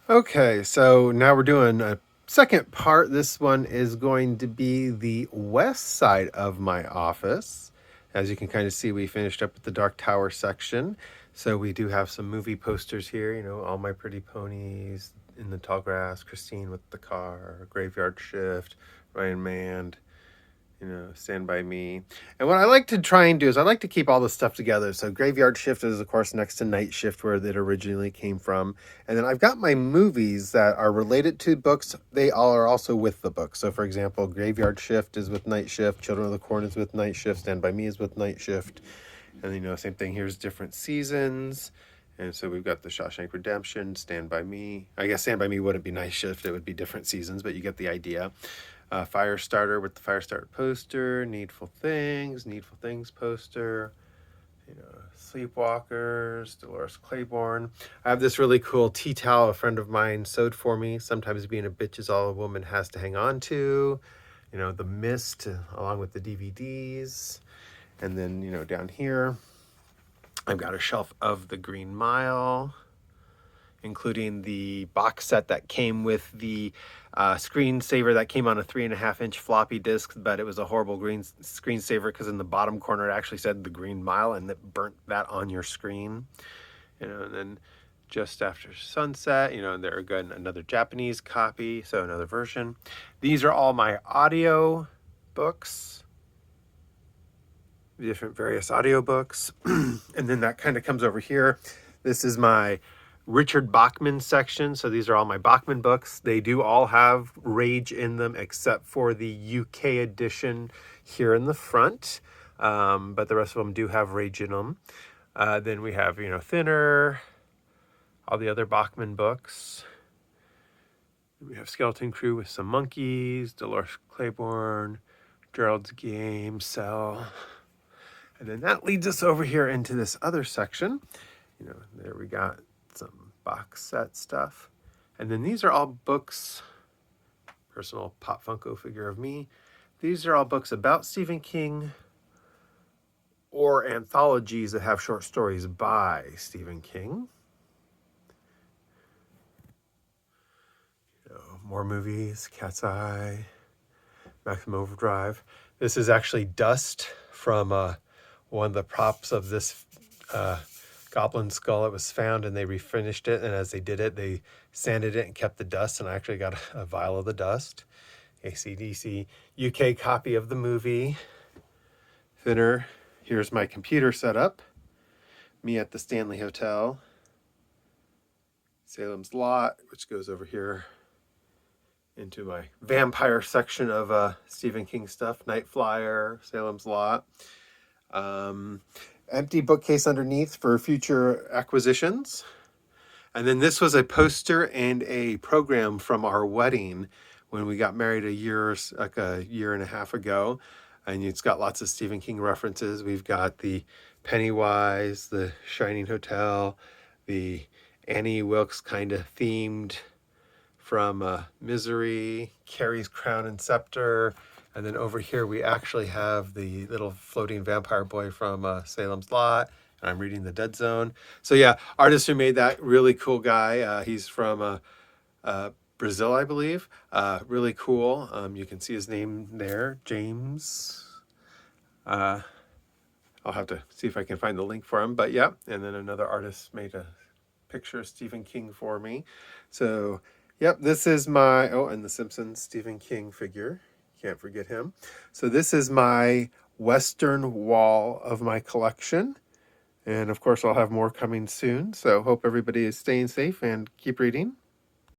Okay, so now we're doing a second part. This one is going to be the west side of my office. As you can kind of see, we finished up with the Dark Tower section. So we do have some movie posters here, All My Pretty Ponies, In the Tall Grass, Christine with the Car, Graveyard Shift, Ryan Mand, Stand By Me. And what I like to try and do is I like to keep all this stuff together. So Graveyard Shift is, of course, next to Night Shift, where it originally came from. And then I've got my movies that are related to books. They all are also with the book. So, for example, Graveyard Shift is with Night Shift. Children of the Corn is with Night Shift. Stand By Me is with Night Shift. And, same thing. Here's different seasons. And so we've got the Shawshank Redemption, Stand By Me. I guess Stand By Me wouldn't be Night Shift. It would be different seasons, but you get the idea. Firestarter with the Firestarter poster, Needful Things poster, Sleepwalkers, Dolores Claiborne. I have this really cool tea towel a friend of mine sewed for me. Sometimes being a bitch is all a woman has to hang on to. The Mist, along with the DVDs. And then, down here, I've got a shelf of The Green Mile, including the box set that came with the screensaver that came on a 3.5-inch floppy disk, but it was a horrible green screensaver because in the bottom corner it actually said The Green Mile, and it burnt that on your screen. And then Just After Sunset, there again another Japanese copy, so another version. These are all my audio books, different various audio books. And then that kind of comes over here. This is my Richard Bachman section. So these are all my Bachman books. They do all have Rage in them, except for the UK edition here in the front. But the rest of them do have Rage in them. Then we have, Thinner, all the other Bachman books. We have Skeleton Crew with some monkeys, Dolores Claiborne, Gerald's Game, Cell. And then that leads us over here into this other section. There we got some box set stuff. And then these are all books, personal Pop Funko figure of me. These are all books about Stephen King or anthologies that have short stories by Stephen King. More movies, Cat's Eye, Maximum Overdrive. This is actually dust from one of the props of this goblin skull. It was found and they refinished it, and as they did it, they sanded it and kept the dust, and I actually got a vial of the dust. AC/DC UK copy of the movie. Thinner. Here's my computer setup. Me at the Stanley Hotel. Salem's Lot, which goes over here into my vampire section of Stephen King stuff. Night Flyer, Salem's Lot. Empty bookcase underneath for future acquisitions. And then this was a poster and a program from our wedding when we got married a year and a half ago. And it's got lots of Stephen King references. We've got the Pennywise, the Shining Hotel, the Annie Wilkes kind of themed from Misery, Carrie's Crown and Scepter. And then over here, we actually have the little floating vampire boy from Salem's Lot. And I'm reading The Dead Zone. So yeah, artist who made that, really cool guy. He's from Brazil, I believe. Really cool. You can see his name there, James. I'll have to see if I can find the link for him. But yeah, and then another artist made a picture of Stephen King for me. So, yep, this is my, and the Simpsons Stephen King figure. Can't forget him. So this is my western wall of my collection. And of course, I'll have more coming soon. So hope everybody is staying safe and keep reading.